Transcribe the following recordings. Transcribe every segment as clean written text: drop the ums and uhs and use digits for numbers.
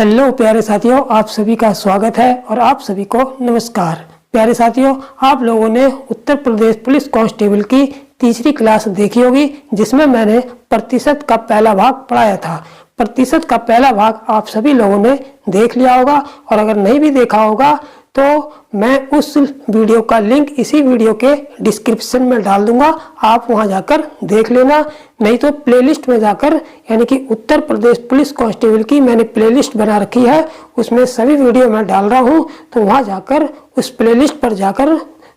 Hello प्यारे साथियों, आप सभी का स्वागत है और आप सभी को नमस्कार। प्यारे साथियों, आप लोगों ने उत्तर प्रदेश पुलिस कांस्टेबल की तीसरी क्लास देखी होगी, जिसमें मैंने प्रतिशत का पहला भाग पढ़ाया था। प्रतिशत का पहला भाग आप सभी लोगों ने देख लिया होगा, और अगर नहीं भी देखा होगा तो मैं उस वीडियो का लिंक इसी वीडियो के डिस्क्रिप्शन में डाल दूंगा, आप वहां जाकर देख लेना। नहीं तो प्लेलिस्ट में जाकर, यानी कि उत्तर प्रदेश पुलिस कांस्टेबल की मैंने प्लेलिस्ट बना रखी है, उसमें सभी वीडियो मैं डाल रहा हूं, तो वहां जाकर उस प्लेलिस्ट पर जाकर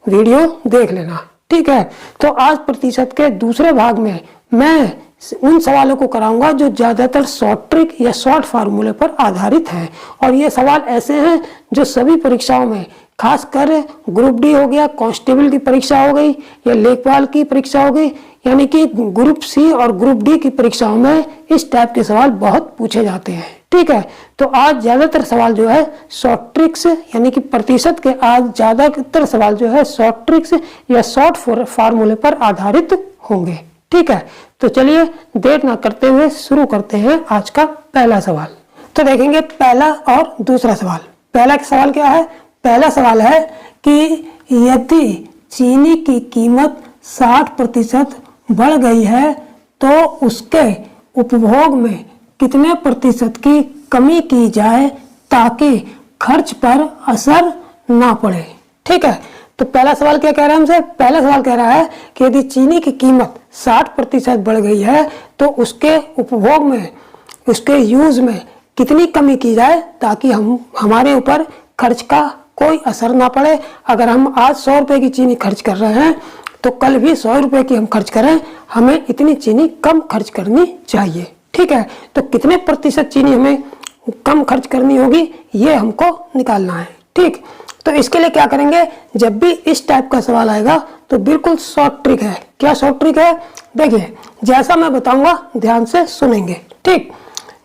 वीडियो देख लेना। ठीक है, तो आज प्रतिशत के दूसरे भाग में मैं उन सवालों को कराऊंगा जो ज्यादातर शॉर्ट ट्रिक या शॉर्ट फार्मूले पर आधारित हैं, और ये सवाल ऐसे हैं जो सभी परीक्षाओं में, खासकर ग्रुप डी हो गया, कांस्टेबल की परीक्षा हो गई, या लेखपाल की परीक्षा हो गई, यानी कि ग्रुप सी और ग्रुप डी की परीक्षाओं में इस टाइप के सवाल बहुत पूछे जाते हैं। ठीक है, तो आज ज्यादातर सवाल जो है शॉर्ट ट्रिक्स, यानी कि प्रतिशत के आज ज्यादातर सवाल जो है शॉर्ट ट्रिक्स या शॉर्ट फार्मूले पर आधारित होंगे। ठीक है, तो चलिए देर ना करते हुए शुरू करते हैं आज का पहला सवाल। तो देखेंगे पहला और दूसरा सवाल। पहला सवाल क्या है? पहला सवाल है कि यदि चीनी की कीमत 60% बढ़ गई है तो उसके उपभोग में कितने प्रतिशत की कमी की जाए ताकि खर्च पर असर ना पड़े। ठीक है, तो पहला सवाल क्या कह रहा है हमसे? पहला सवाल कह रहा है कि यदि चीनी की कीमत 60% बढ़ गई है तो उसके उपभोग में, उसके यूज में कितनी कमी की जाए ताकि हमारे ऊपर खर्च का कोई असर ना पड़े। अगर हम आज 100 रुपए की चीनी खर्च कर रहे हैं तो कल भी 100 रुपए की हम खर्च करें, हमें इतनी चीनी कम खर्च करनी चाहिए। ठीक है, तो कितने प्रतिशत चीनी हमें कम खर्च करनी होगी ये हमको निकालना है। ठीक, तो इसके लिए क्या करेंगे, जब भी इस टाइप का सवाल आएगा तो बिल्कुल शॉर्ट ट्रिक है। क्या शॉर्ट ट्रिक है? देखिए, जैसा मैं बताऊंगा ध्यान से सुनेंगे। ठीक,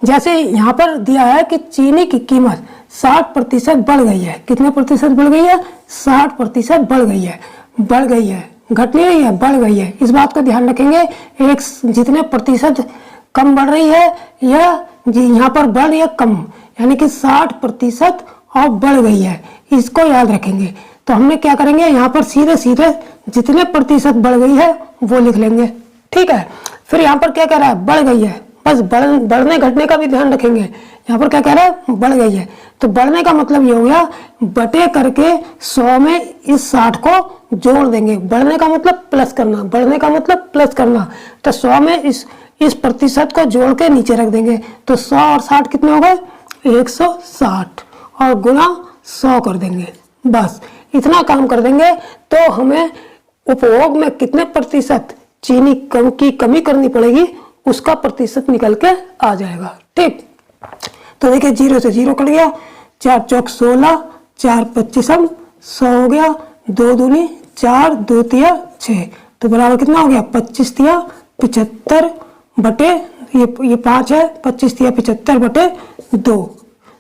जैसे यहाँ पर दिया है कि चीनी की कीमत 60% बढ़ गई है। कितने प्रतिशत बढ़ गई है? 60% बढ़ गई है। बढ़ गई है, घट नहीं रही है, बढ़ गई है। इस बात को ध्यान रखेंगे, एक जितने प्रतिशत कम बढ़ रही है या यहाँ पर बढ़ या कम, यानी कि 60% और बढ़ गई है, इसको याद रखेंगे। तो हमने क्या करेंगे, यहाँ पर सीधे सीधे जितने प्रतिशत बढ़ गई है वो लिख लेंगे। ठीक है, फिर यहाँ पर क्या कह रहा है? बढ़ गई है। बस बढ़ने घटने का भी ध्यान रखेंगे। यहाँ पर क्या कह रहा है? बढ़ गई है। तो बढ़ने का मतलब ये हो गया, बटे करके 100 में इस 60 को जोड़ देंगे। बढ़ने का मतलब प्लस करना, बढ़ने का मतलब प्लस करना। तो 100 में इस प्रतिशत को जोड़ के नीचे रख देंगे। तो 100 और 60 कितने हो गए? 160, और गुणा 100 कर देंगे। बस इतना काम कर देंगे तो हमें उपभोग में कितने प्रतिशत चीनी की कमी करनी पड़ेगी उसका प्रतिशत निकल के आ जाएगा। ठीक, तो देखिए 0 से 0 कट गया, 4 चौक 16, 4 25 100 हो गया, 2 दूनी 4, 2 तिया 6, तो बराबर कितना हो गया? 25 तिया 75 बटे ये 5 है, 25 तिया 75 बटे 2,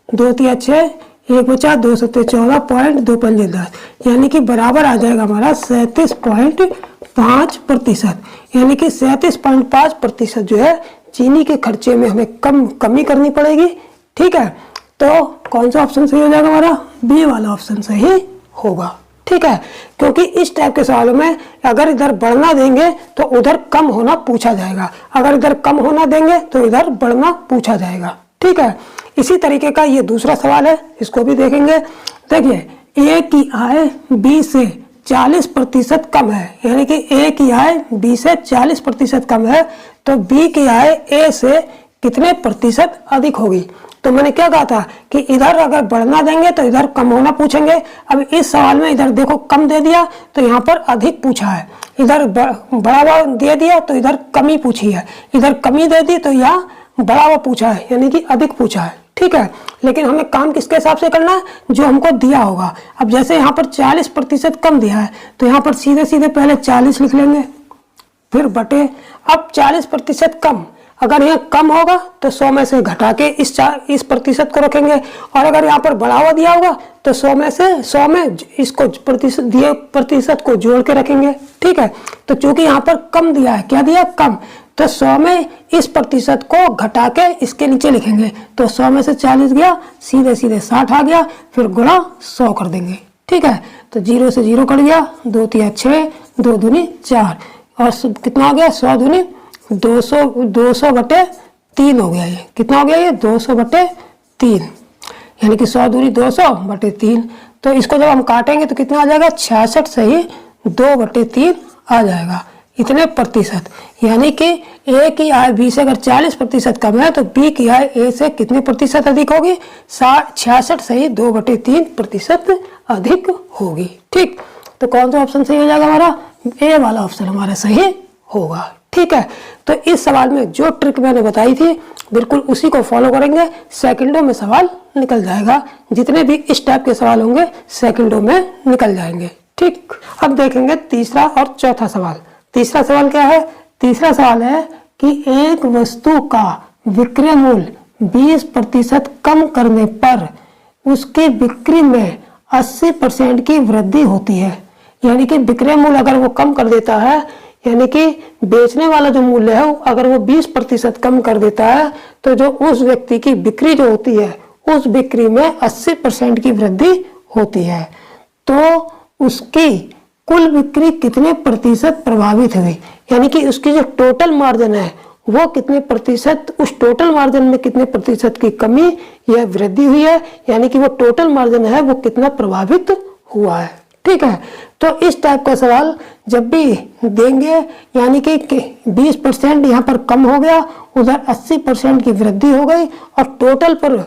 2 तिया 6, 1 बचा, 2 सत्ते 14, पॉइंट 2 पंजे 10, यानी कि बराबर आ जाएगा हमारा 37.5%। यानी कि 37.5% जो है चीनी के खर्चे में हमें कमी करनी पड़ेगी। ठीक है, तो कौन सा ऑप्शन सही हो जाएगा हमारा? बी वाला ऑप्शन सही होगा। ठीक है, क्योंकि इस टाइप के सवालों में अगर इधर बढ़ना देंगे तो उधर कम होना पूछा जाएगा, अगर इधर कम होना देंगे तो इधर बढ़ना पूछा जाएगा। ठीक है, इसी तरीके का ये दूसरा सवाल है, इसको भी देखेंगे। देखिए, ए की आय बी से 40% कम है, यानी कि ए की आय बी से 40% कम है, तो बी की आय ए से कितने प्रतिशत अधिक होगी? तो मैंने क्या कहा था कि इधर अगर बढ़ना देंगे तो इधर कम होना पूछेंगे। अब इस सवाल में इधर देखो कम दे दिया तो यहाँ पर अधिक पूछा है, इधर बढ़ावा दे दिया तो इधर कमी पूछी है, इधर कमी दे दी तो यहाँ बढ़ावा पूछा है, यानी कि अधिक पूछा है। ठीक है, लेकिन हमें काम किसके हिसाब से करना है? जो हमको दिया होगा। अब जैसे यहाँ पर 40% कम दिया है तो यहाँ पर सीधे सीधे पहले 40 लिख लेंगे, फिर बटे। अब 40% कम, अगर यहाँ कम होगा तो 100 में से घटा के इस प्रतिशत को रखेंगे, और अगर यहाँ पर बढ़ावा दिया होगा तो 100 में इसको प्रतिशत को जोड़ के रखेंगे। ठीक है, तो चूंकि यहाँ पर कम दिया है, क्या दिया? कम, तो 100 में इस प्रतिशत को घटा के इसके नीचे लिखेंगे। तो 100 में से 40 गया, सीधे सीधे 60 आ गया, फिर गुणा 100 कर देंगे। ठीक है, तो 0 से 0 कट गया, 2 तिया 6, 2 दूनी 4 और कितना हो गया 100 दूनी 200, 200 बटे 3 हो गया। ये कितना हो गया, ये 200 बटे 3, यानी कि 100 दूनी 200 बटे 3। तो इसको जब हम काटेंगे तो कितना आ जाएगा, 66 से ही 2 बटे 3 आ जाएगा, इतने प्रतिशत। यानी कि ए की आय बी से अगर 40% कम है तो बी की आय ए से कितने प्रतिशत अधिक होगी, 66 से ही 2 बटे 3% अधिक होगी। ठीक, तो कौन सा ऑप्शन सही हो जाएगा हमारा, ए वाला ऑप्शन हमारा सही होगा। ठीक है, तो इस सवाल में जो ट्रिक मैंने बताई थी बिल्कुल उसी को फॉलो करेंगे, सेकंडों में सवाल निकल जाएगा। जितने भी इस टाइप के सवाल होंगे सेकंडों में निकल जाएंगे। ठीक, अब देखेंगे तीसरा और चौथा सवाल। तीसरा सवाल क्या है, तीसरा सवाल है कि एक वस्तु का विक्रय मूल्य 20% कम करने पर उसकी बिक्री में 80% की वृद्धि होती है। यानी कि विक्रय मूल्य अगर वो कम कर देता है, यानी कि बेचने वाला जो मूल्य है अगर वो 20% कम कर देता है तो जो उस व्यक्ति की बिक्री जो होती है उस बिक्री में 80% की वृद्धि होती है। तो उसकी कुल बिक्री कितने प्रतिशत प्रभावित हुई, यानी कि उसकी जो टोटल मार्जिन है वो कितने प्रतिशत, उस टोटल मार्जिन में कितने प्रतिशत की कमी या वृद्धि हुई है, यानी कि वो टोटल मार्जिन है वो कितना प्रभावित हुआ है। ठीक है, तो इस टाइप का सवाल जब भी देंगे, यानी कि 20% यहाँ पर कम हो गया, उधर 80% की वृद्धि हो गई और टोटल पर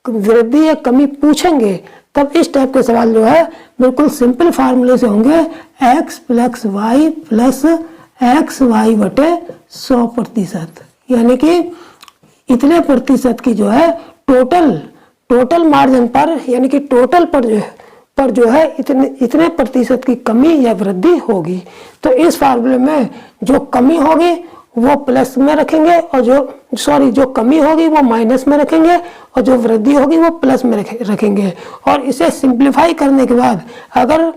वृद्धि या कमी पूछेंगे, तब इस टाइप के सवाल जो है बिल्कुल सिंपल फार्मूले से होंगे, x plus y plus x y बटे 100%, यानी कि इतने प्रतिशत की जो है टोटल मार्जिन पर, यानी कि टोटल पर जो है इतने प्रतिशत की कमी या वृद्धि होगी। तो इस फार्मूले में जो कमी होगी वो प्लस में रखेंगे और जो कमी होगी वो माइनस में रखेंगे और जो वृद्धि होगी वो प्लस में रखेंगे। और इसे सिंप्लीफाई करने के बाद अगर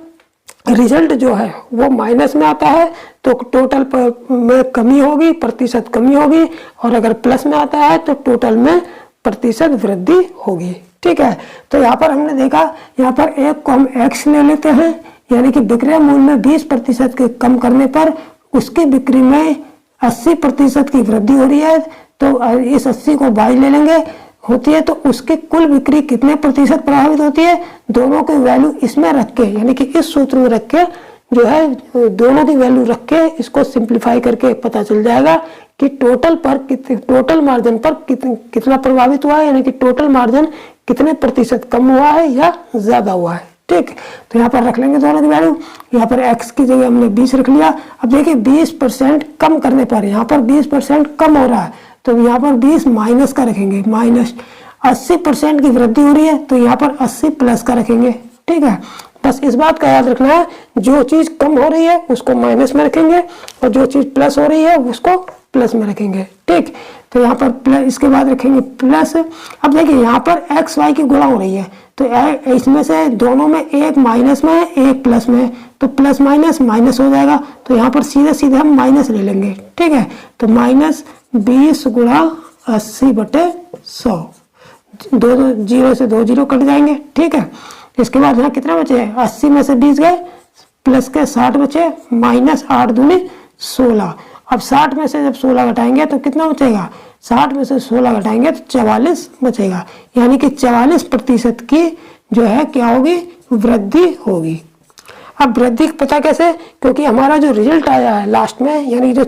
रिजल्ट जो है वो माइनस में आता है तो टोटल में कमी होगी, प्रतिशत कमी होगी, और अगर प्लस में आता है तो टोटल में प्रतिशत वृद्धि होगी। ठीक है, तो यहाँ पर हमने देखा, यहाँ पर एक को हम x ले लेते हैं, यानी कि विक्रय मूल्य में 20% के कम करने पर उसकी बिक्री में 80% की वृद्धि हो रही है, तो इस 80 को y ले लेंगे होती है, तो उसकी कुल बिक्री कितने प्रतिशत प्रभावित होती है, दोनों की वैल्यू इसमें रख के, यानी कि इस सूत्र में रख के जो है दोनों की वैल्यू रख के इसको सिंप्लीफाई करके पता चल जाएगा कि टोटल मार्जिन पर कितना प्रभावित हुआ है, यानी कि टोटल मार्जिन कितने प्रतिशत कम हुआ है या ज्यादा हुआ है। ठीक, तो यहाँ पर रख लेंगे दोनों की वैल्यू। यहाँ पर x की जगह हमने 20 रख लिया। अब देखिए 20% कम करने पर यहाँ पर 20% कम हो रहा है, तो यहाँ पर 20 माइनस का रखेंगे, माइनस 80% की वृद्धि हो रही है तो यहाँ पर 80 प्लस का रखेंगे। ठीक है, बस इस बात का याद रखना है, जो चीज कम हो रही है उसको माइनस में रखेंगे और जो चीज प्लस हो रही है उसको प्लस में रखेंगे। ठीक, तो यहाँ पर प्लस, इसके बाद रखेंगे प्लस। अब देखिए यहाँ पर एक्स वाई की गुणा हो रही है, तो इसमें से दोनों में एक माइनस में है एक प्लस में है, तो प्लस माइनस माइनस हो जाएगा, तो यहाँ पर सीधे सीधे हम माइनस ले लेंगे। ठीक है, तो माइनस 20 गुणा 80 बटे 100, 0 से 2 0 कट जाएंगे। ठीक है, इसके बाद यहाँ कितना बचे, 80 में से 20 गए, प्लस के 60 बचे, माइनस 8 दूनी 16। अब 60 में से जब 16 घटाएंगे तो कितना बचेगा, 60 में से 16 घटाएंगे तो 44 बचेगा, यानी कि 44% की जो है क्या होगी, वृद्धि होगी। अब वृद्धि पता कैसे, क्योंकि हमारा जो रिजल्ट आया है लास्ट में, यानी जो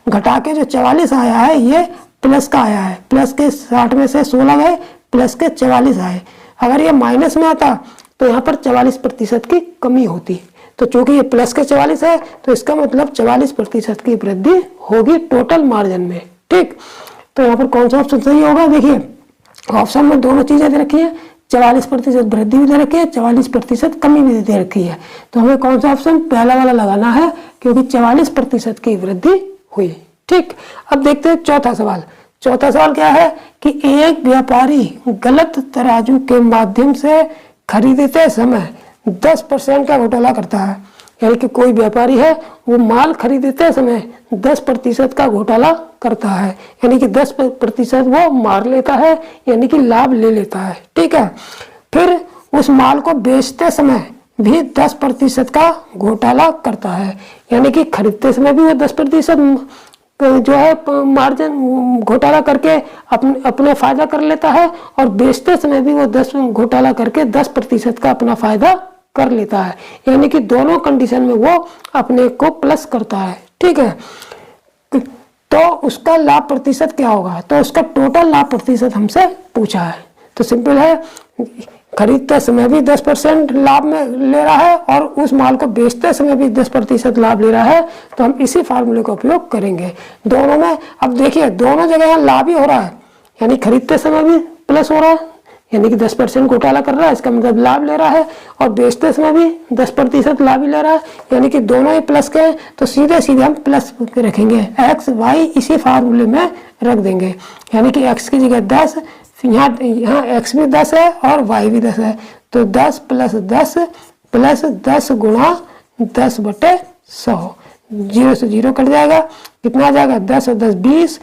घटा के जो 44 आया है ये प्लस का आया है, प्लस के 60 में से 16 गए, प्लस के 44 आए। अगर ये माइनस में आता तो यहाँ पर 44% की कमी होती, तो चूंकि ये प्लस के 44 है तो इसका मतलब 44% की वृद्धि होगी टोटल मार्जिन में। ठीक, तो यहाँ पर कौन सा ऑप्शन सही होगा, देखिए ऑप्शन में दोनों चीजें दे रखी है, 44% वृद्धि भी दे रखी है, 44% कमी भी दे रखी है, तो हमें कौन सा ऑप्शन पहला वाला लगाना है, क्योंकि 44% की वृद्धि हुई। ठीक, अब देखते हैं चौथा सवाल। चौथा सवाल क्या है कि एक व्यापारी गलत तराजू के माध्यम से खरीदते समय 10% का घोटाला करता है, यानी कि कोई व्यापारी है वो माल खरीदते समय 10% का घोटाला करता है, यानी कि 10% वो मार लेता है, यानी कि लाभ ले लेता है। ठीक है, फिर उस माल को बेचते समय भी 10% का घोटाला करता है, यानी कि खरीदते समय भी वो 10% जो है मार्जिन घोटाला करके अपने फायदा कर लेता है, और बेचते समय भी वो 10 घोटाला करके 10% का अपना फायदा कर लेता है, यानी कि दोनों कंडीशन में वो अपने को प्लस करता है। ठीक है, तो उसका लाभ प्रतिशत क्या होगा, तो उसका टोटल लाभ प्रतिशत हमसे पूछा है। तो सिंपल है, खरीदते समय भी 10% लाभ में ले रहा है और उस माल को बेचते समय भी 10% लाभ ले रहा है, तो हम इसी फार्मूले का उपयोग करेंगे दोनों में। अब देखिए दोनों जगह यहाँ लाभ ही हो रहा है, यानी खरीदते समय भी प्लस हो रहा है, यानी कि 10% घोटाला कर रहा है, इसका मतलब लाभ ले रहा है, और बेचते समय भी 10% लाभ ही ले रहा है, यानी कि दोनों ही प्लस के हैं। तो सीधे सीधे हम प्लस रखेंगे, एक्स वाई इसी फार्मूले में रख देंगे, यानी कि एक्स की जगह 10, यहाँ एक्स भी 10 है और वाई भी 10 है, तो 10 प्लस 10 गुणा 10/100, 0 से 0 कट जाएगा, कितना आ जाएगा 10 और 10 20,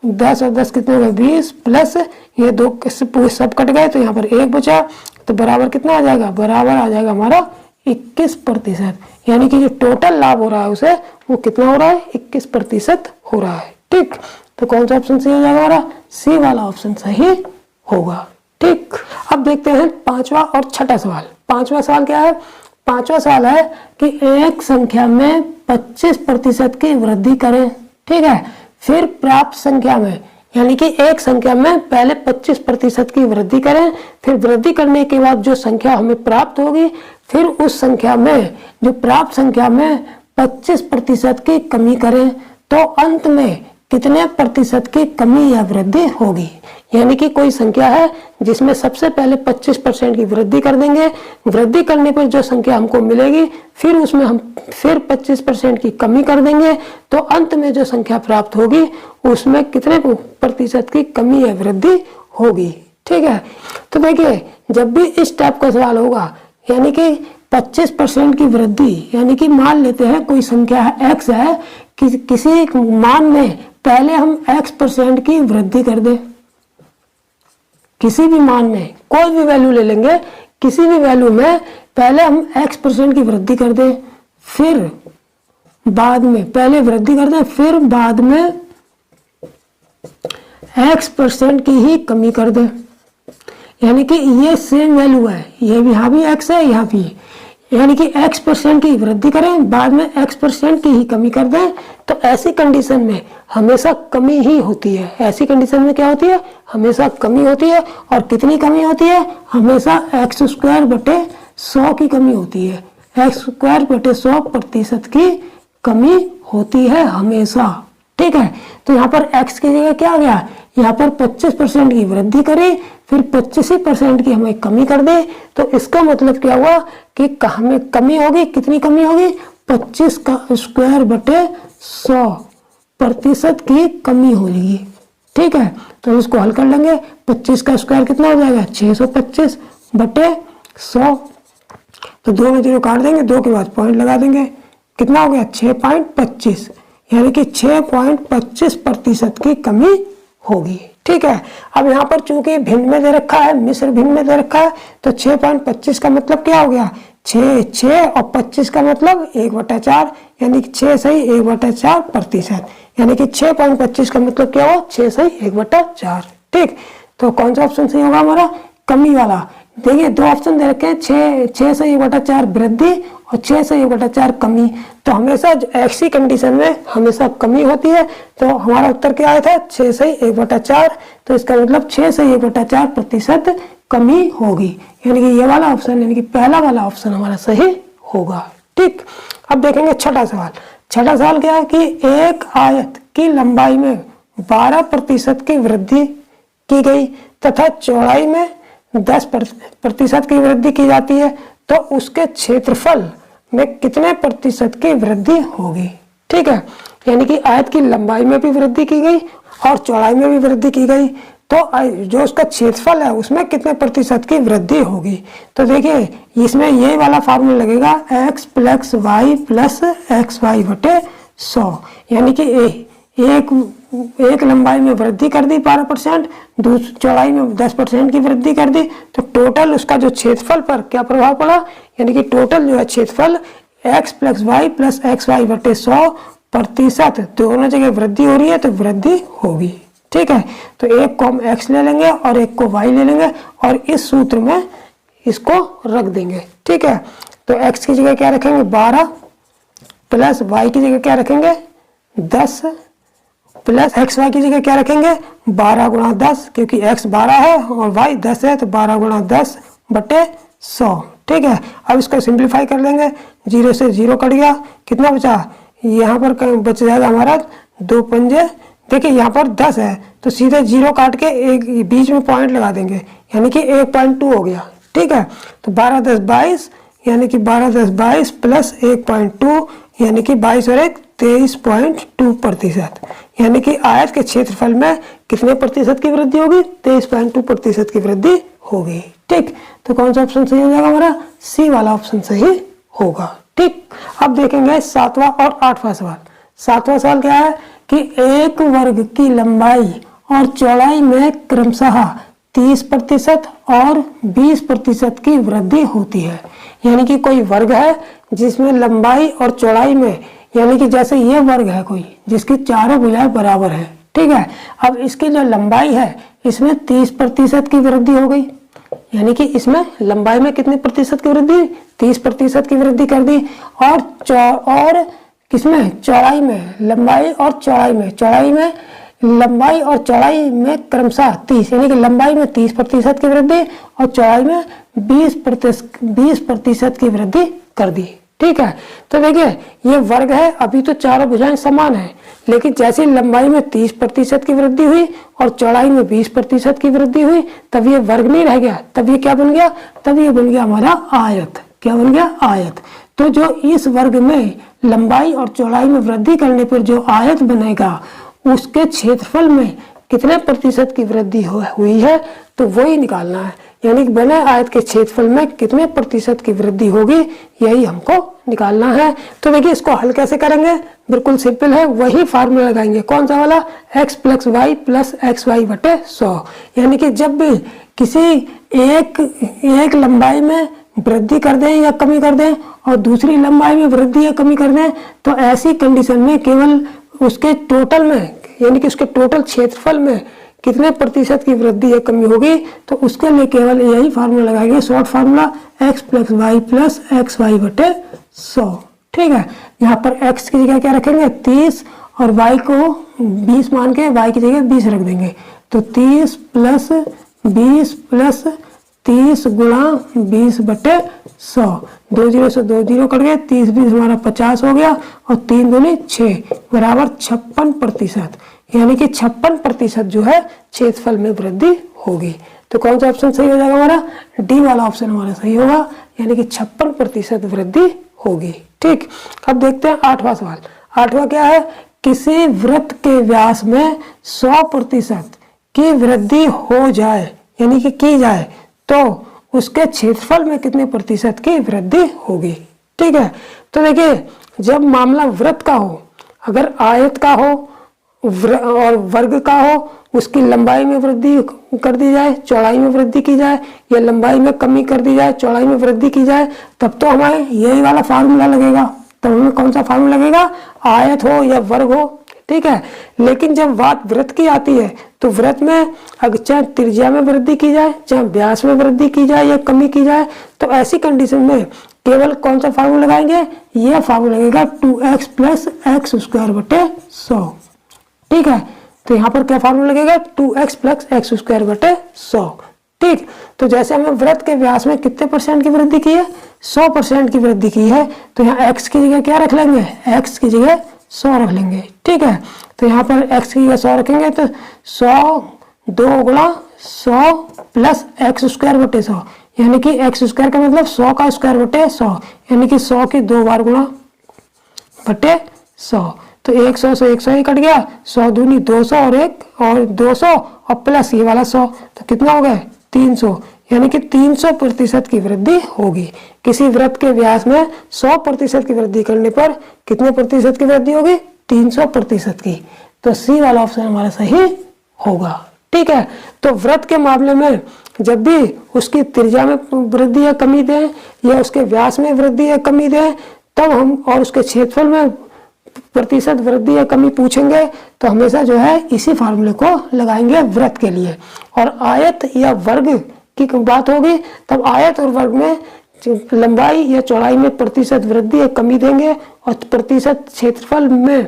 10 और 10 कितने होगा 20, प्लस ये 2 सब कट गए तो यहाँ पर 1 बचा, तो बराबर कितना आ जाएगा, बराबर आ जाएगा हमारा 21%, यानी कि जो टोटल लाभ हो रहा है उसे वो कितना हो रहा है 21% हो रहा है। ठीक, तो कौन सा ऑप्शन सही हो जाएगा हमारा, सी वाला ऑप्शन सही होगा। ठीक, अब देखते हैं पांचवा और छठा सवाल। पांचवा सवाल क्या है, पांचवा सवाल है कि एक संख्या में 25% की वृद्धि करें। ठीक है, फिर प्राप्त संख्या में, यानी कि एक संख्या में पहले 25% की वृद्धि करें, फिर वृद्धि करने के बाद जो संख्या हमें प्राप्त होगी, फिर उस संख्या में जो प्राप्त संख्या में 25% की कमी करें, तो अंत में कितने प्रतिशत की कमी या वृद्धि होगी। यानी कि कोई संख्या है जिसमें सबसे पहले 25% की वृद्धि कर देंगे, वृद्धि करने पर जो संख्या हमको मिलेगी फिर उसमें हम फिर 25% की कमी कर देंगे, तो अंत में जो संख्या प्राप्त होगी उसमें कितने प्रतिशत की कमी या वृद्धि होगी। ठीक है, तो देखिए जब भी इस टाइप का सवाल होगा, यानी कि 25% की वृद्धि, यानी कि मान लेते हैं कोई संख्या x है, किसी मान में पहले हम x% की वृद्धि कर दें, किसी भी मान में कोई भी वैल्यू ले लेंगे, किसी भी वैल्यू में पहले हम x% की वृद्धि कर दें, फिर बाद में पहले वृद्धि कर दें, फिर बाद में x% की ही कमी कर दें, यानी कि ये सेम वैल्यू है, ये भी यहाँ भी x है यहाँ भी, यानी कि x% की वृद्धि करें बाद में x% की ही कमी कर दें, तो ऐसी कंडीशन में हमेशा कमी ही होती है। ऐसी कंडीशन में क्या होती है, हमेशा कमी होती है, और कितनी कमी होती है, हमेशा x²/100 की कमी होती है, x²/100% की कमी होती है हमेशा। ठीक है, तो यहाँ पर x की जगह क्या आ गया, यहाँ पर 25% की वृद्धि करें, फिर 25% की हमें कमी कर दे, तो इसका मतलब क्या हुआ कि हमें कमी होगी, कितनी कमी होगी, 25/100% की कमी होगी। ठीक है, तो इसको हल कर लेंगे, 25 का स्क्वायर कितना हो जाएगा 625/100, तो 2 में 0 काट देंगे, 2 के बाद पॉइंट लगा देंगे, कितना हो गया 6.25, यानी कि 6.25% की कमी होगी। ठीक है, अब यहाँ पर चूंकि भिन्न में दे रखा है, मिश्र भिन्न में दे रखा है, तो 6.25 का मतलब क्या हो गया 6 और 25 का मतलब 1/4, यानी कि 6 सही 1/4%, यानी कि 6.25 का मतलब क्या हुआ 6 सही 1/4। ठीक, तो कौन सा ऑप्शन सही होगा हमारा, कमी वाला। देखिए 2 ऑप्शन दे रखे हैं, 6 से 1/4 वृद्धि और 6 से 1/4 कमी, तो हमेशा ऐसी कंडीशन में हमेशा कमी होती है, तो हमारा उत्तर क्या आया था 6 से 1/4, तो इसका मतलब 6 से 1/4% कमी होगी, यानी कि ये वाला ऑप्शन, यानी कि पहला वाला ऑप्शन हमारा सही होगा। ठीक, अब देखेंगे छठा सवाल। छठा सवाल क्या है कि एक आयत की लंबाई में 12% की वृद्धि की गई तथा चौड़ाई में 10% की वृद्धि की जाती है, तो उसके क्षेत्रफल में कितने प्रतिशत की वृद्धि होगी। ठीक है, यानी कि आयत की लंबाई में भी वृद्धि की गई और चौड़ाई में भी वृद्धि की गई, तो जो उसका क्षेत्रफल है उसमें कितने प्रतिशत की वृद्धि होगी। तो देखिए इसमें यही वाला फार्मूला लगेगा x plus y plus x y बटे 100, यानी कि एक लंबाई में वृद्धि कर दी 12%, दूसरी चौड़ाई में 10% की वृद्धि कर दी, तो टोटल उसका जो क्षेत्रफल पर क्या प्रभाव पड़ा, यानी कि टोटल जो है क्षेत्रफल x plus y plus x y बटे 100% दोनों जगह वृद्धि हो रही है तो वृद्धि होगी। ठीक है, तो एक को हम x ले लेंगे और एक को y ले लेंगे और इस सूत्र में इसको रख देंगे। ठीक है, तो x की जगह क्या रखेंगे 12 प्लस y की जगह क्या रखेंगे 10 प्लस एक्स वाई की जगह क्या रखेंगे 12 गुणा 10, क्योंकि x 12 है और y 10 है तो 12 गुणा 10 बटे 100। ठीक है, अब इसको सिंप्लीफाई कर लेंगे, 0 से 0 कट गया, कितना बचा, यहाँ पर बच जाएगा हमारा 2 पंजे, देखिए यहाँ पर 10 है तो सीधे 0 काट के एक बीच में पॉइंट लगा देंगे, यानी कि 1.2 हो गया। ठीक है, तो 12 10 22, यानी कि 12 10 22 प्लस 1.2, यानी कि 22 और 1 23.2%, यानी कि आयत के क्षेत्रफल में कितने प्रतिशत की वृद्धि होगी 23.2% की वृद्धि होगी। ठीक, तो कौन सा ऑप्शन सही हो जाएगा हमारा, सी वाला ऑप्शन सही होगा। ठीक, अब देखेंगे 7वां और 8वां सवाल। 7वां सवाल क्या है कि एक वर्ग की लंबाई और चौड़ाई में क्रमशः 30% और 20% की वृद्धि होती है, यानी कि कोई वर्ग है जिसमें लंबाई और चौड़ाई में, यानी कि जैसे ये वर्ग है कोई जिसकी चारों भुजाएं बराबर है। ठीक है, अब इसकी जो लंबाई है इसमें 30% की वृद्धि हो गई, यानी कि इसमें लंबाई में कितने प्रतिशत की वृद्धि 30% की वृद्धि कर दी, और किसमें चौड़ाई में, लंबाई और चौड़ाई में लंबाई और चौड़ाई में क्रमशः 30, यानी कि लंबाई में 30% की वृद्धि और चौड़ाई में 20% की वृद्धि कर दी। ठीक है, तो देखिए ये वर्ग है, अभी तो चारों भुजाएं समान है, लेकिन जैसे लंबाई में 30% की वृद्धि हुई और चौड़ाई में 20% की वृद्धि हुई तब ये वर्ग नहीं रह गया, तब ये क्या बन गया, तब ये बन गया हमारा आयत। क्या बन गया, आयत। तो जो इस वर्ग में लंबाई और चौड़ाई में वृद्धि करने पर जो आयत बनेगा उसके क्षेत्रफल में कितने प्रतिशत की वृद्धि हुई है, तो वही निकालना है, यानी कि बने आयत के क्षेत्रफल में कितने प्रतिशत की वृद्धि होगी, यही हमको निकालना है। तो देखिए इसको हल कैसे करेंगे, बिल्कुल सिंपल है, वही फार्मूला लगाएंगे, कौन सा वाला, x plus y plus x y बटे 100, यानी कि जब भी किसी एक लंबाई में वृद्धि कर दें या कमी कर दें और दूसरी लंबाई में वृद्धि या कमी कर दें, तो ऐसी कंडीशन में केवल उसके टोटल में, यानी कि उसके टोटल क्षेत्रफल में कितने प्रतिशत की वृद्धि या कमी होगी, तो उसके लिए केवल यही फार्मूला लगाएंगे, short formula x plus y plus x y बटे 100। ठीक है, यहाँ पर x की जगह क्या रखेंगे 30 और y को 20 मान के y की जगह 20 रख देंगे, तो 30 प्लस 20 प्लस 30 गुणा 20 बटे 100, 2 0 से 2 0 कट गए, 30 20 हमारा 50 हो गया और 3 दूनी 6 बराबर 56%, यानी कि 56% जो है क्षेत्रफल में वृद्धि होगी। तो कौन सा ऑप्शन सही हो जाएगा हमारा, डी वाला ऑप्शन हमारा सही होगा, यानी कि 56% वृद्धि होगी। ठीक, अब देखते हैं 8वां सवाल। 8वां क्या है, किसी वृत्त के व्यास में 100% की वृद्धि हो जाए, यानी कि की जाए, तो उसके क्षेत्रफल में कितने प्रतिशत की वृद्धि होगी। ठीक है, तो देखिए जब मामला वृत्त का हो, अगर आयत का हो और वर्ग का हो, उसकी लंबाई में वृद्धि कर दी जाए, चौड़ाई में वृद्धि की जाए, या लंबाई में कमी कर दी जाए, चौड़ाई में वृद्धि की जाए, तब तो हमें यही वाला फार्मूला लगेगा। तब हमें कौन सा फार्मूला लगेगा, आयत हो या वर्ग हो। ठीक है, लेकिन जब बात वृत्त की आती है तो वृत्त में अगर चाहे त्रिज्या में वृद्धि की जाए, चाहे व्यास में वृद्धि की जाए या कमी की जाए, तो ऐसी कंडीशन में केवल कौन सा फार्मूला लगाएंगे, यह फार्मूला लगेगा 2x प्लस एक्स स्क्वायर बटे 100। ठीक है, तो यहाँ पर क्या फार्मूला लगेगा 2x प्लस एक्स स्क्वायर बटे 100। ठीक, तो जैसे हमें वृत्त के व्यास में कितने % की वृद्धि की है, 100% की वृद्धि की है, तो यहाँ x की जगह क्या रख लेंगे, x की जगह 100 रख लेंगे। ठीक है, तो यहाँ पर x की जगह 100 रखेंगे तो 100 2 गुणा 100 प्लस एक्स स्क्वायर बटे 100, यानी कि एक्स स्क्वायर का मतलब 100 का स्क्वायर बटे 100, यानी कि 100 की 2 बार गुणा बटे 100, तो 100 से 100 ही कट गया, 100 दूनी 200 और 200 और प्लस ये वाला 100, तो कितना हो गया 300, यानी कि 300% की वृद्धि होगी। किसी वृत्त के व्यास में 100% की वृद्धि करने पर कितने प्रतिशत की वृद्धि होगी, 300% की। तो सी वाला ऑप्शन हमारा सही होगा। ठीक है, तो वृत्त के मामले में जब भी उसकी त्रिज्या में वृद्धि या कमी दें या उसके व्यास में वृद्धि या कमी दें तब हम, और उसके क्षेत्रफल में प्रतिशत वृद्धि या कमी पूछेंगे तो हमेशा जो है इसी फार्मूले को लगाएंगे वृत्त के लिए। और आयत या वर्ग की बात होगी तब आयत और वर्ग में लंबाई या चौड़ाई में प्रतिशत वृद्धि या कमी देंगे और प्रतिशत क्षेत्रफल में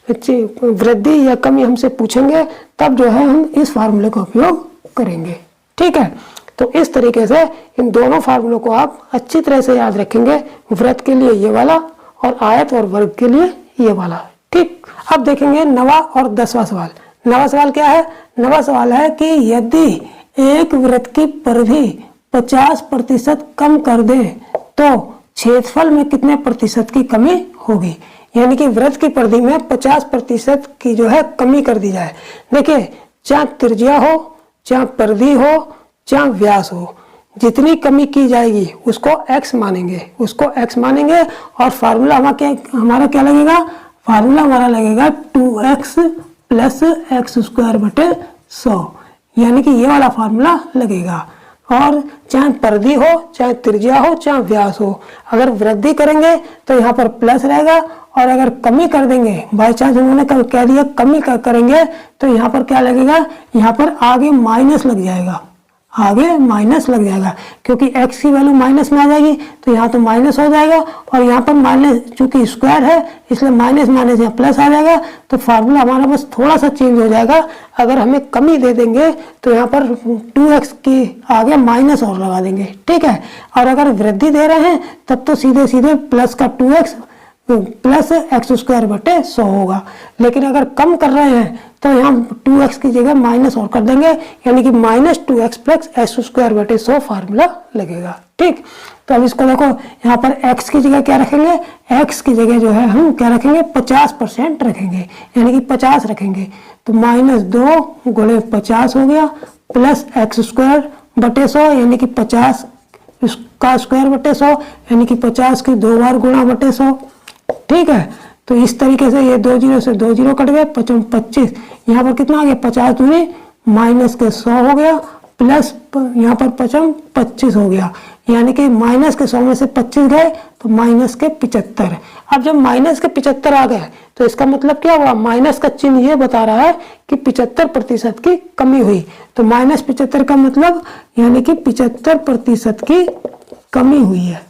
वृद्धि या कमी हमसे पूछेंगे तब जो है हम इस फार्मूले का उपयोग करेंगे। ठीक है, तो इस तरीके से इन दोनों फार्मूलों को आप अच्छी तरह से याद रखेंगे, वृत्त के लिए ये वाला और आयत और वर्ग के लिए ये वाला। ठीक, अब देखेंगे 9वां और 10वां सवाल। 9वां सवाल क्या है, 9वां सवाल है कि यदि एक वृत्त की परिधि 50% कम कर दे तो क्षेत्रफल में कितने प्रतिशत की कमी होगी। यानी कि वृत्त की परिधि में 50% की जो है कमी कर दी जाए। देखिए, चाहे त्रिज्या हो, चाहे परिधि हो, चाहे व्यास हो, जितनी कमी की जाएगी उसको x मानेंगे, और फार्मूला हमारा क्या लगेगा, फार्मूला हमारा लगेगा 2x प्लस एक्स स्क्वायर बटे 100, यानी कि ये वाला फार्मूला लगेगा। और चाहे परिधि हो, चाहे त्रिज्या हो, चाहे व्यास हो, अगर वृद्धि करेंगे तो यहाँ पर प्लस रहेगा और अगर कमी कर देंगे, बाई चांस उन्होंने कह दिया कमी करेंगे तो यहाँ पर क्या लगेगा, यहाँ पर आगे माइनस लग जाएगा, क्योंकि x की वैल्यू माइनस में आ जाएगी तो यहाँ तो माइनस हो जाएगा और यहाँ पर माइनस, चूंकि स्क्वायर है इसलिए माइनस माइनस यहाँ प्लस आ जाएगा। तो फार्मूला हमारा बस थोड़ा सा चेंज हो जाएगा। अगर हमें कमी दे देंगे तो यहाँ पर 2x की आगे माइनस और लगा देंगे। ठीक है, और अगर वृद्धि दे रहे हैं तब तो सीधे सीधे प्लस का 2x प्लस एक्स स्क्वायर बटे 100 होगा। लेकिन अगर कम कर रहे हैं तो यहाँ 2x की जगह माइनस और कर देंगे, यानी कि minus 2x plus x square बटे 100 फार्मूला लगेगा। ठीक, तो अब इसको देखो, यहाँ पर x की जगह क्या रखेंगे, x की जगह जो है हम क्या रखेंगे 50% रखेंगे, यानी कि 50 रखेंगे। तो -2 गुणे 50 हो गया प्लस एक्स स्क्वायर बटे 100, यानी कि 50 का स्क्वायर बटे 100, यानी कि 50 की 2 बार गुणा बटे 100। ठीक है, तो इस तरीके से ये 2 जीरो से 2 जीरो कट गए, 25 यहाँ पर कितना आ गया, 50 दूनी माइनस के 100 हो गया प्लस यहाँ पर 25 हो गया, यानी कि माइनस के 100 में से 25 गए तो माइनस के 75। अब जब माइनस के 75 आ गए तो इसका मतलब क्या हुआ, माइनस का चिन्ह ये बता रहा है कि 75% की कमी हुई। तो -75 का मतलब यानी कि 75% की कमी हुई है।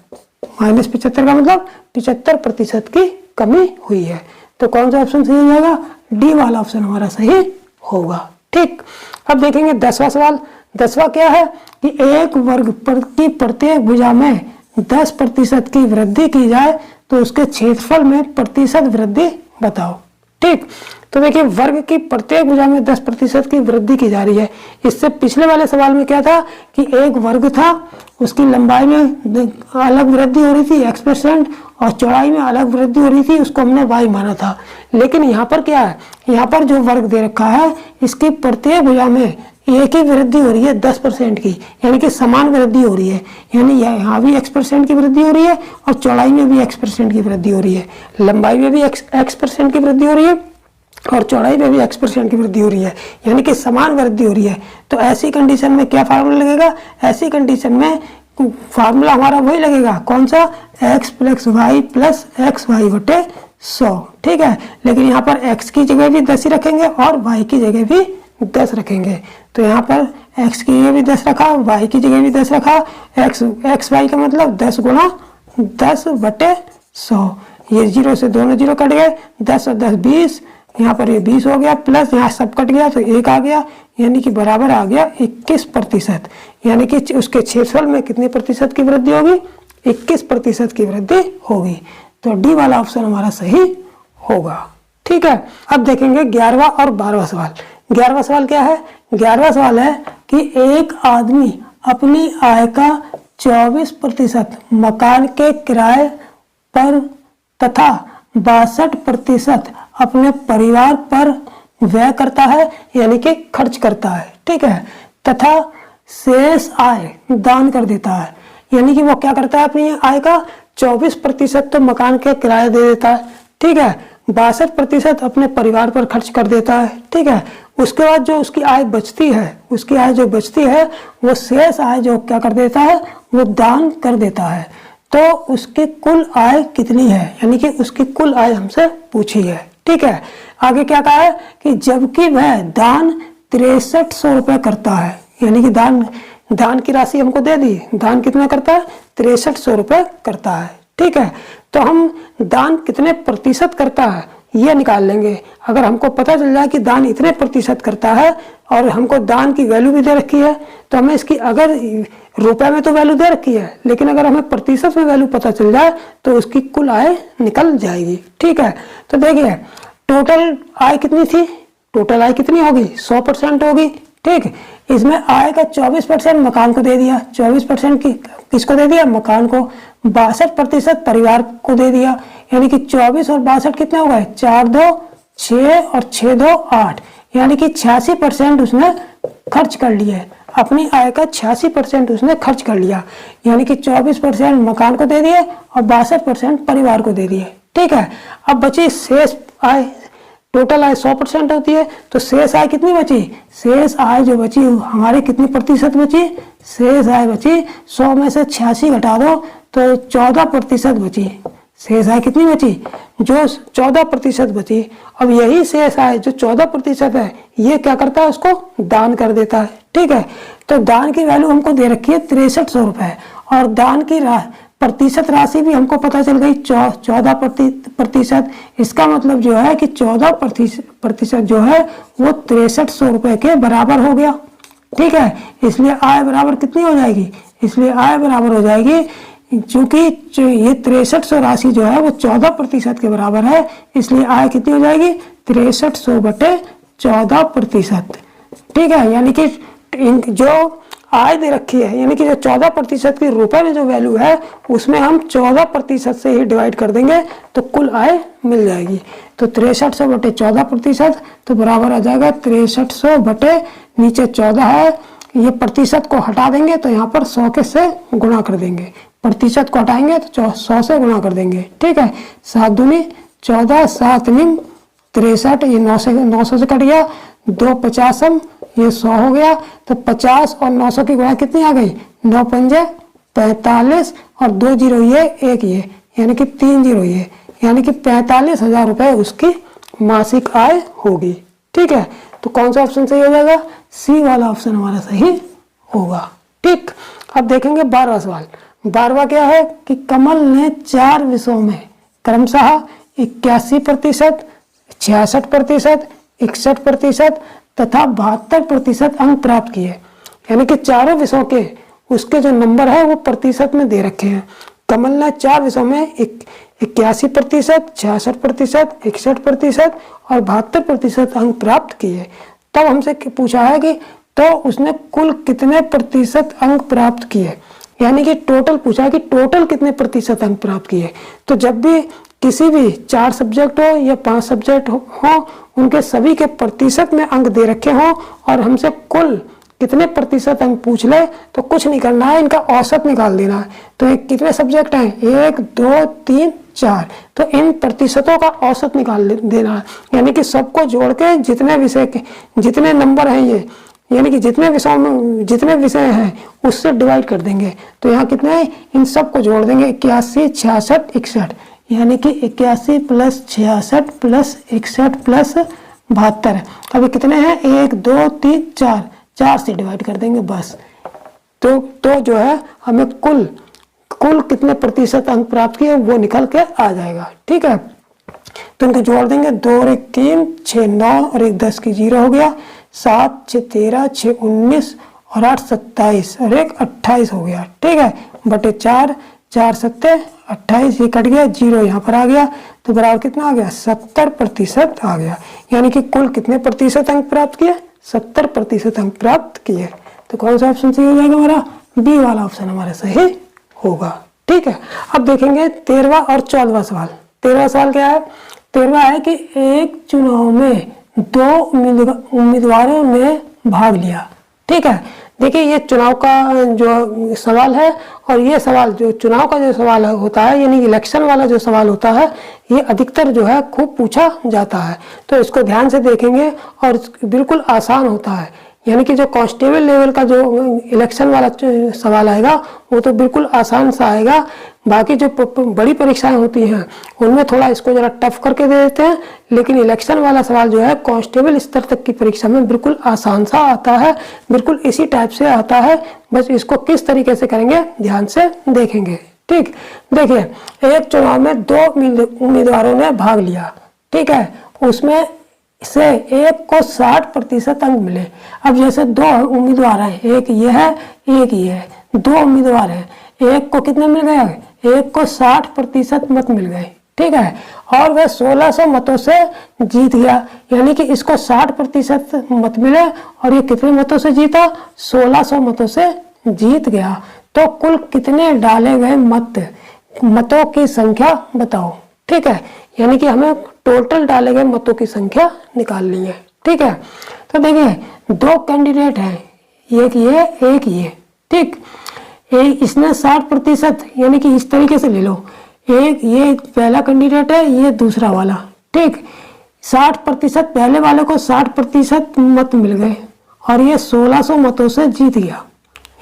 -75 का मतलब 75% की कमी हुई है। तो कौन सा ऑप्शन सही हो जाएगा, डी वाला ऑप्शन हमारा सही होगा। ठीक, अब देखेंगे 10वां सवाल। 10वां क्या है कि एक वर्ग की प्रत्येक भुजा में 10% की वृद्धि की जाए तो उसके क्षेत्रफल में प्रतिशत वृद्धि बताओ। ठीक, तो देखिए वर्ग की प्रत्येक भुजा में 10% की वृद्धि की जा रही है। इससे पिछले वाले सवाल में क्या था कि एक वर्ग था, उसकी लंबाई में अलग वृद्धि हो रही थी x% और चौड़ाई में अलग वृद्धि हो रही थी, उसको हमने y माना था। लेकिन यहाँ पर क्या है, यहाँ पर जो वर्ग दे रखा है इसकी प्रत्येक भुजा में एक ही वृद्धि हो रही है 10% की, यानी कि समान वृद्धि हो रही है। यानी यहाँ भी x% की वृद्धि हो रही है और चौड़ाई में भी x% की वृद्धि हो रही है, लंबाई में भी x% की वृद्धि हो रही है और चौड़ाई में भी x% की वृद्धि हो रही है, यानी कि समान वृद्धि हो रही है। तो ऐसी कंडीशन में क्या फार्मूला लगेगा, ऐसी कंडीशन में फार्मूला हमारा वही लगेगा, कौन सा, x plus y plus x y बटे 100। ठीक है, लेकिन यहाँ पर x की जगह भी 10 ही रखेंगे और y की जगह भी 10 रखेंगे। तो यहाँ पर x की जगह भी 10 रखा, y की जगह भी 10 रखा, एक्स वाई का मतलब 10 गुणा 10 बटे 100। ये 0 से दोनों 0 कट गए, 10 और 10 20, यहाँ पर ये 20 हो गया प्लस यहाँ सब कट गया तो 1 आ गया, यानी कि बराबर आ गया 21%। यानी कि उसके क्षेत्रफल में कितने प्रतिशत की वृद्धि होगी, 21% की वृद्धि होगी। तो डी वाला ऑप्शन हमारा सही होगा। ठीक है, अब देखेंगे 11वां और 12वां सवाल। 11वां सवाल क्या है, 11वां सवाल है कि एक आदमी अपनी आय का 24% मकान के किराए पर तथा 62% अपने परिवार पर व्यय करता है यानी कि खर्च करता है, ठीक है, तथा शेष आय दान कर देता है, यानी कि वो क्या करता है, अपनी आय का 24% तो मकान के किराए दे देता है, ठीक है, 62% अपने परिवार पर खर्च कर देता है, ठीक है। उसके बाद जो उसकी आय बचती है, उसकी आय जो बचती है वो शेष आय जो क्या कर देता है, वो दान कर देता है। तो उसकी कुल आय कितनी है, यानी कि उसकी कुल आय हमसे पूछी है, ठीक है। आगे क्या कहा है कि जबकि वह दान 6300 रुपये करता है, यानी कि दान की राशि हमको दे दी, दान कितना करता है, 6300 रुपये करता है, ठीक है। तो हम दान कितने प्रतिशत करता है ये निकाल लेंगे। अगर हमको पता चल जाए कि दान इतने प्रतिशत करता है और हमको दान की वैल्यू भी दे रखी है, तो हमें इसकी, अगर रुपए में तो वैल्यू दे रखी है, लेकिन अगर हमें प्रतिशत में वैल्यू पता चल जाए तो उसकी कुल आय निकल जाएगी, ठीक है। तो देखिए टोटल आय कितनी थी, टोटल आय कितनी होगी, 100% होगी, ठीक। इसमें आय का 24% मकान को दे दिया, 24% किसको दे दिया, मकान को, 62% परिवार को दे दिया, यानी कि 24 और 62 कितने हो गए, 4 2 6 और 6 2 8, यानी कि 86% उसने खर्च कर लिया, अपनी आय का 86% उसने खर्च कर लिया, यानी कि 24% मकान को दे दिए और 62% परिवार को दे दिए, ठीक है। अब बची शेष आय, टोटल आय 100% होती है, तो शेष आय कितनी बची, शेष आय जो बची हमारी कितनी प्रतिशत बची, शेष आय बची 100 में से 86 घटा दो तो 14% बची, शेष आय कितनी बची, जो 14% बची। अब यही शेष आय जो 14% है ये क्या करता है, उसको दान कर देता है, ठीक है। तो दान की वैल्यू हमको दे रखी है 6300 रुपये, और दान की प्रतिशत राशि भी हमको पता चल गई 14%। इसका मतलब जो है कि 14% जो है वो 6300 रुपये के बराबर हो गया, ठीक है। इसलिए आय बराबर कितनी हो जाएगी, इसलिए आय बराबर हो जाएगी, चूंकि ये 6300 राशि जो है वो 14% के बराबर है, इसलिए आय कितनी हो जाएगी, 6300 बटे 14%, ठीक है। यानी कि जो आय दे रखी है, यानी कि जो 14% की रुपए में जो वैल्यू है उसमें हम 14% से ही डिवाइड कर देंगे तो कुल आय मिल जाएगी। तो 6300 बटे 14% तो बराबर आ जाएगा 6300 बटे नीचे 14 है, ये प्रतिशत को हटा देंगे तो यहाँ पर 100 के से गुणा कर देंगे, प्रतिशत को हटाएंगे तो 100 से गुणा कर देंगे, ठीक है। 7 दूनी 14, 7 निम 63, ये 900 से कट गया, 2 50 ये 100 हो गया, तो 50 और 900 की गुणा कितनी आ गई, 9 पंजे 45 और 2 जीरो ये 1 ये, यानी कि 3 जीरो ये, यानी कि 45,000 रुपये उसकी मासिक आय होगी, ठीक है। तो कौन सा ऑप्शन सही हो जाएगा, सी वाला ऑप्शन हमारा सही होगा, ठीक। अब देखेंगे 12वां सवाल। 12वां क्या है कि कमल ने 4 विषयों में क्रमशः 81%, 66%, 61% तथा 72% अंक प्राप्त किए, यानी कि चारों विषयों के उसके जो नंबर है वो प्रतिशत में दे रखे हैं। कमल ने 4 विषयों में 81%, 66%, 61% और 72% अंक प्राप्त किए। तब हमसे पूछा है कि तो उसने कुल कितने प्रतिशत अंक प्राप्त किए, यानी कि टोटल पूछा है कि टोटल कितने प्रतिशत अंक प्राप्त किए। तो जब भी किसी भी 4 सब्जेक्ट हो या 5 सब्जेक्ट हो उनके सभी के प्रतिशत में अंक दे रखे हो और हमसे कुल कितने प्रतिशत अंक पूछ ले तो कुछ नहीं करना है, इनका औसत निकाल देना है। तो कितने सब्जेक्ट हैं, 1 2 3 4, तो इन प्रतिशतों का औसत निकाल देना है, यानी कि सबको जोड़ के जितने विषय के जितने नंबर हैं ये, यानी कि जितने विषयों में जितने विषय हैं उससे डिवाइड कर देंगे। तो यहाँ कितने हैं, इन सबको जोड़ देंगे, 81 66 61, यानी कि 81 प्लस 66 प्लस 61 प्लस 72। अभी कितने हैं, 1 2 3 4, 4 से डिवाइड कर देंगे बस। तो जो है हमें कुल कितने प्रतिशत अंक प्राप्त किए वो निकल के आ जाएगा, ठीक है। तो इनको जोड़ देंगे, 2 और 1 3, 6 9 और 1 10 की 0 हो गया, 7 6 13, 6 19 और 8 27 और 1 28 हो गया, ठीक है। बटे 4, 4 7 28, ये कट गया, 0 यहाँ पर आ गया, तो बराबर कितना आ गया, 70% आ गया। यानी कि कुल कितने प्रतिशत अंक प्राप्त किए, 70% अंक प्राप्त किए। तो कौन सा ऑप्शन सही हो जाएगा हमारा, बी वाला ऑप्शन हमारा सही होगा, ठीक है। अब देखेंगे 13वां और 14वां सवाल। 13वां सवाल क्या है 13वां है कि एक चुनाव में 2 उम्मीदवारों ने भाग लिया। ठीक है, देखिए ये चुनाव का जो सवाल है और ये सवाल जो चुनाव का जो सवाल होता है यानी इलेक्शन वाला जो सवाल होता है ये अधिकतर जो है खूब पूछा जाता है। तो इसको ध्यान से देखेंगे और बिल्कुल आसान होता है, यानी कि जो कांस्टेबल लेवल का जो इलेक्शन वाला सवाल आएगा वो तो बिल्कुल आसान सा आएगा। बाकी जो बड़ी परीक्षाएं होती हैं उनमें थोड़ा इसको जरा टफ करके दे देते हैं, लेकिन इलेक्शन वाला सवाल जो है कांस्टेबल स्तर तक की परीक्षा में बिल्कुल आसान सा आता है, बिल्कुल इसी टाइप से आता है। बस इसको किस तरीके से करेंगे ध्यान से देखेंगे। ठीक, देखिए एक चुनाव में 2 उम्मीदवारों ने भाग लिया। ठीक है, उसमें से एक को 60% अंक मिले। अब जैसे 2 उम्मीदवार हैं, एक ये है एक ये है, 2 उम्मीदवार हैं, एक को कितने मिल गए? एक को 60% मत मिल गए। ठीक है, और वह 1600 मतों से जीत गया, यानी कि इसको 60% मत मिले और ये कितने मतों से जीता? 1600 मतों से जीत गया। तो कुल कितने डाले गए मतों की संख्या बताओ। ठीक है, यानी कि हमें टोटल डाले गए मतों की संख्या निकालनी है। ठीक है, तो देखिए 2 कैंडिडेट हैं, एक ये एक ये। ठीक, इसने 60% यानी कि इस तरीके से ले लो, एक ये पहला कैंडिडेट है, ये दूसरा वाला। ठीक, 60% पहले वाले को 60% मत मिल गए और ये 1600 मतों से जीत गया,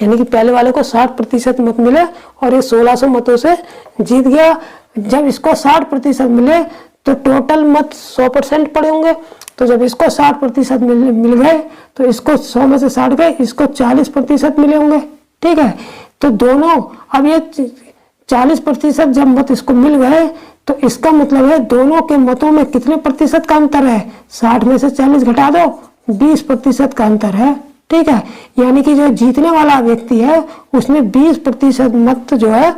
यानी कि पहले वाले को 60% मत मिले और ये 1600 मतों से जीत गया। जब इसको 60% मिले तो टोटल मत 100% पड़े होंगे, तो जब इसको 60% मिल गए तो इसको 100 में से 60 गए, इसको 40% मिले होंगे। ठीक है, तो दोनों अब ये 40% जब मत इसको मिल गए तो इसका मतलब है दोनों के मतों में कितने प्रतिशत का अंतर है? 60 में से 40 घटा दो, 20% का अंतर है। ठीक है, यानी कि जो जीतने वाला व्यक्ति है उसने 20% मत जो है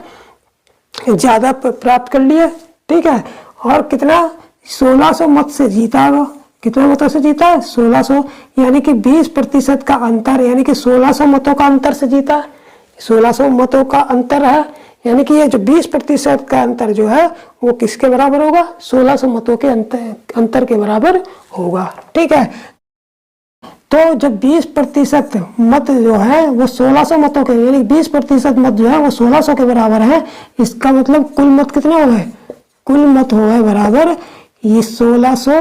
ज्यादा प्राप्त कर लिए। ठीक है, और कितना? 1600 मत से जीता होगा। कितने मतों से जीता? 1600, यानी कि 20% का अंतर, यानी कि 1600 मतों का अंतर से जीता। 1600 मतों का अंतर है, यानी कि ये जो 20% का अंतर जो है वो किसके बराबर होगा? 1600 मतों के अंतर के बराबर होगा। ठीक है, तो जब 20% मत जो है वो 1600 मतों के, यानी 20% मत जो है वो 1600 के बराबर है, इसका मतलब कुल मत कितने हो गए? कुल मत हो गए बराबर ये 1600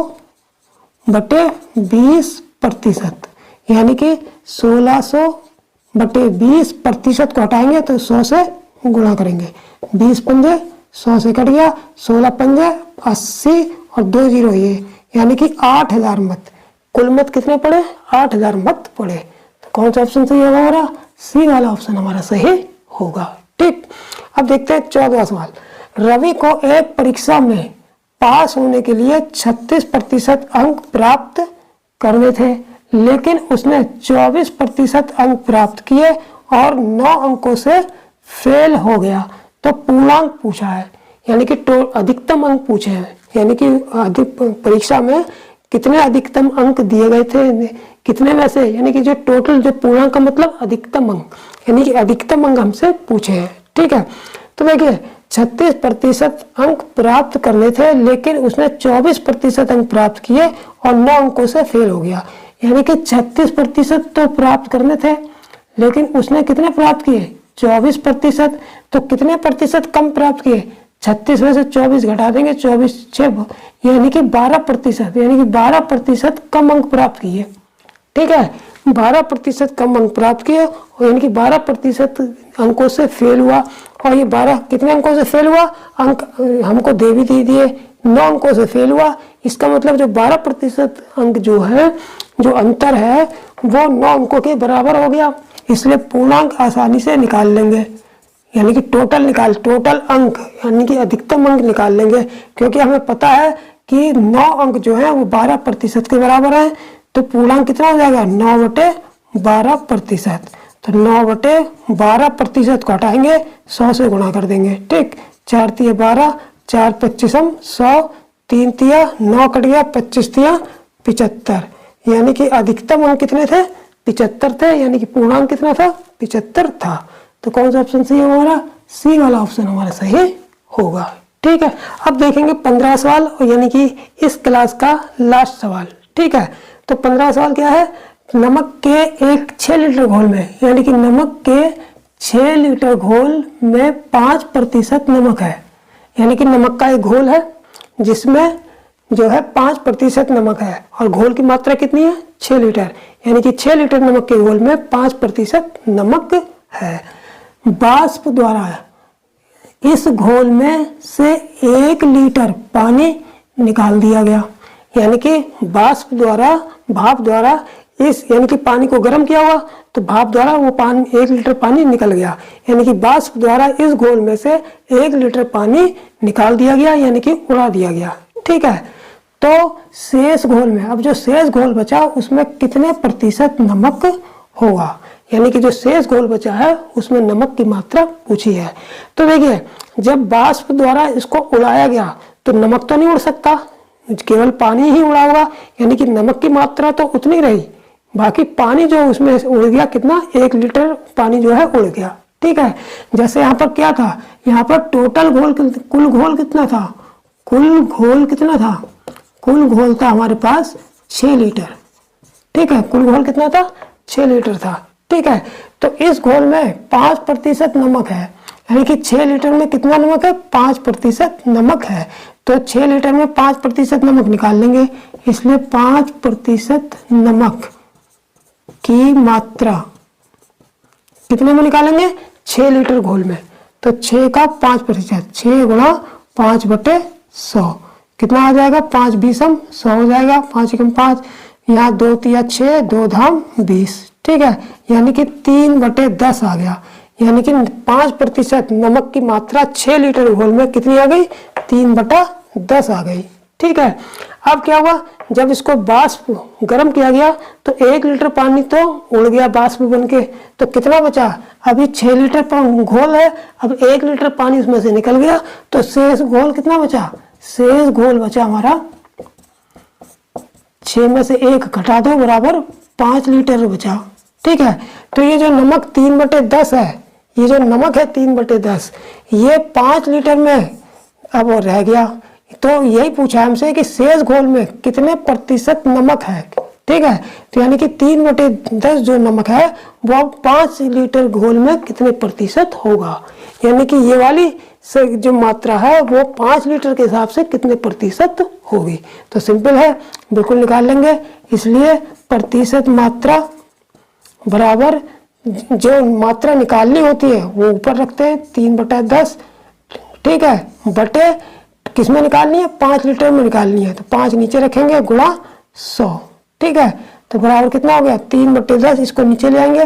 बटे 20%, यानी कि 1600 बटे 20% को हटाएंगे तो 100 से गुणा करेंगे। 20 पंजे 100 से कट गया, 16 पंजे 80 और 2 जीरो ये, यानी कि 8000 मत। कुल मत कितने पड़े? 8000 मत पड़े। तो कौन सा ऑप्शन सही होगा हमारा? सी वाला ऑप्शन हमारा सही होगा। ठीक, अब देखते हैं 14वां सवाल। रवि को एक परीक्षा में पास होने के लिए 36% अंक प्राप्त करने थे, लेकिन उसने 24% अंक प्राप्त किए और 9 अंकों से फेल हो गया। तो पूर्णांक पूछा है, यानी कि अधिकतम अंक पूछे हैं, यानी कि परीक्षा में कितने अधिकतम अंक दिए गए थे, कितने में से, यानी कि जो टोटल जो पूर्णांक का मतलब अधिकतम अंक, यानी कि अधिकतम अंक हमसे पूछे हैं। ठीक है, तो देखिए 36% अंक प्राप्त करने थे, लेकिन उसने 24% अंक प्राप्त किए और 9 अंकों से फेल हो गया। यानी कि 36% तो प्राप्त करने थे, लेकिन उसने कितने प्राप्त किए? 24%। तो कितने प्रतिशत कम प्राप्त किए? 36 में से 24 घटा देंगे, 24 6, यानी कि 12%, यानी कि 12% कम अंक प्राप्त किए। ठीक है, 12% कम अंक प्राप्त किए, यानी कि 12% अंकों से फेल हुआ। और ये 12 कितने अंकों से फेल हुआ? अंक हमको दे भी दे दिए, 9 अंकों से फेल हुआ। इसका मतलब जो 12% अंक जो है, जो अंतर है वो 9 अंकों के बराबर हो गया, इसलिए पूर्णांक आसानी से निकाल लेंगे, यानी कि टोटल अंक यानी कि अधिकतम अंक निकाल लेंगे, क्योंकि हमें पता है कि 9 अंक जो है वो 12% के बराबर है। तो पूर्णांक कितना हो जाएगा? 9 बटे 12%। तो 9 बटे 12% को हटाएंगे, 100 से गुणा कर देंगे। ठीक, 4 तिया 12, 4 25 100, 3 तिया 9 कट गया, 25 तिया 75, यानी कि अधिकतम अंक कितने थे? 75 थे, यानी कि पूर्णांक कितना था? 75 था। तो कौन सा ऑप्शन सही होगा हमारा? सी वाला ऑप्शन हमारा सही होगा। ठीक। ठीक है, अब देखेंगे 15 सवाल, यानी कि इस क्लास का लास्ट सवाल। ठीक है, तो 15 सवाल क्या है, नमक के एक 6 लीटर घोल में, यानी कि नमक के 6 लीटर घोल में 5% नमक है। यानी कि नमक का एक घोल है जिसमें जो है 5% नमक है और घोल की मात्रा कितनी है, 6 लीटर। यानी कि 6 लीटर नमक के घोल में 5% नमक है। वाष्प द्वारा इस घोल में से 1 लीटर पानी निकाल दिया गया। यानी कि वाष्प द्वारा, भाप द्वारा इस, यानी कि पानी को गर्म किया हुआ तो भाप द्वारा वो पानी 1 लीटर पानी निकल गया। यानी कि वाष्प द्वारा इस घोल में से 1 लीटर पानी निकाल दिया गया, यानी कि उड़ा दिया गया। ठीक है, तो शेष घोल में, अब जो शेष घोल बचा उसमें कितने प्रतिशत नमक होगा। यानी कि जो शेष घोल बचा है उसमें नमक की मात्रा पूछी है। तो देखिए, जब वाष्प द्वारा इसको उड़ाया गया तो नमक तो नहीं उड़ सकता, केवल पानी ही उड़ा होगा। यानी कि नमक की मात्रा तो उतनी रही, बाकी पानी जो उसमें उड़ गया कितना, 1 लीटर पानी जो है उड़ गया। ठीक है, जैसे यहाँ पर क्या था, यहाँ पर टोटल घोल, कुल घोल कितना था, कुल घोल कितना था, कुल घोल था हमारे पास 6 लीटर। ठीक है, कुल घोल कितना था, 6 लीटर था। ठीक है, तो इस घोल में 5% नमक है। यानी कि 6 लीटर में कितना नमक है, 5% नमक है। तो 6 लीटर में 5% नमक निकाल लेंगे, इसलिए 5% नमक की मात्रा कितने में निकालेंगे, 6 लीटर घोल में। तो 6 का 5%, 6 गुणा 5/100 कितना आ जाएगा, 5 बीसम 100 हो जाएगा, 5 एकम 5, यहाँ 2 तिया 6, 2 धाम 20। ठीक है, यानी कि 3/10 आ गया। यानी कि 5% नमक की मात्रा 6 लीटर घोल में कितनी आ गई, 3/10 आ गई। ठीक है, अब क्या हुआ, जब इसको वाष्प गर्म किया गया तो 1 लीटर पानी तो उड़ गया वाष्प बनके, तो कितना बचा, अभी 6 लीटर घोल है, अब 1 लीटर पानी उसमें से निकल गया, तो शेष घोल कितना बचा, शेष घोल बचा हमारा 6 में से 1 घटा दो बराबर 5 लीटर बचा। ठीक है, तो ये जो नमक 3/10 है, ये जो नमक है 3/10, ये 5 लीटर में अब रह गया। तो यही पूछा हमसे कि शेष घोल में कितने प्रतिशत नमक है। ठीक है, तो यानी कि 3/10 जो नमक है वो 5 लीटर घोल में कितने प्रतिशत होगा। यानी कि ये वाली से जो मात्रा है वो 5 लीटर के हिसाब से कितने प्रतिशत होगी। तो सिंपल है, बिल्कुल निकाल लेंगे। इसलिए प्रतिशत मात्रा बराबर जो मात्रा निकालनी होती है वो ऊपर रखते हैं 3/10। ठीक है, बटे किसमें निकालनी है, 5 लीटर में निकालनी है, तो 5 नीचे रखेंगे गुणा 100। ठीक है, तो बराबर कितना हो गया, 3/10, इसको नीचे ले आएंगे,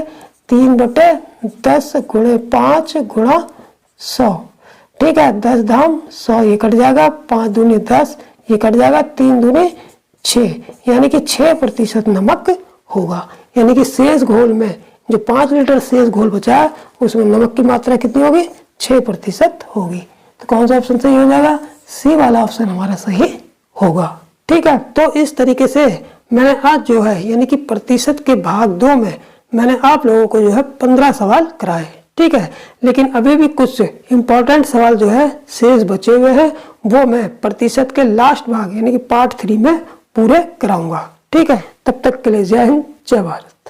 3/10 गुणे 5 गुणा 100। ठीक है, 10 धाम 100 ये कट जाएगा, 5 दूनी 10 ये कट जाएगा, 3 दूनी 6, यानी कि 6% नमक होगा। यानी कि शेष घोल में जो 5 लीटर शेष घोल बचा है उसमें नमक की मात्रा कितनी होगी, 6% होगी। तो कौन सा ऑप्शन सही हो जाएगा, सी वाला ऑप्शन हमारा सही होगा। ठीक है, तो इस तरीके से मैंने आज जो है यानी कि प्रतिशत के भाग 2 में मैंने आप लोगों को जो है 15 सवाल कराए। ठीक है, लेकिन अभी भी कुछ इंपॉर्टेंट सवाल जो है शेष बचे हुए हैं, वो मैं प्रतिशत के लास्ट भाग यानी कि पार्ट 3 में पूरे कराऊंगा। ठीक है, तब तक के लिए जय हिंद, जय भारत।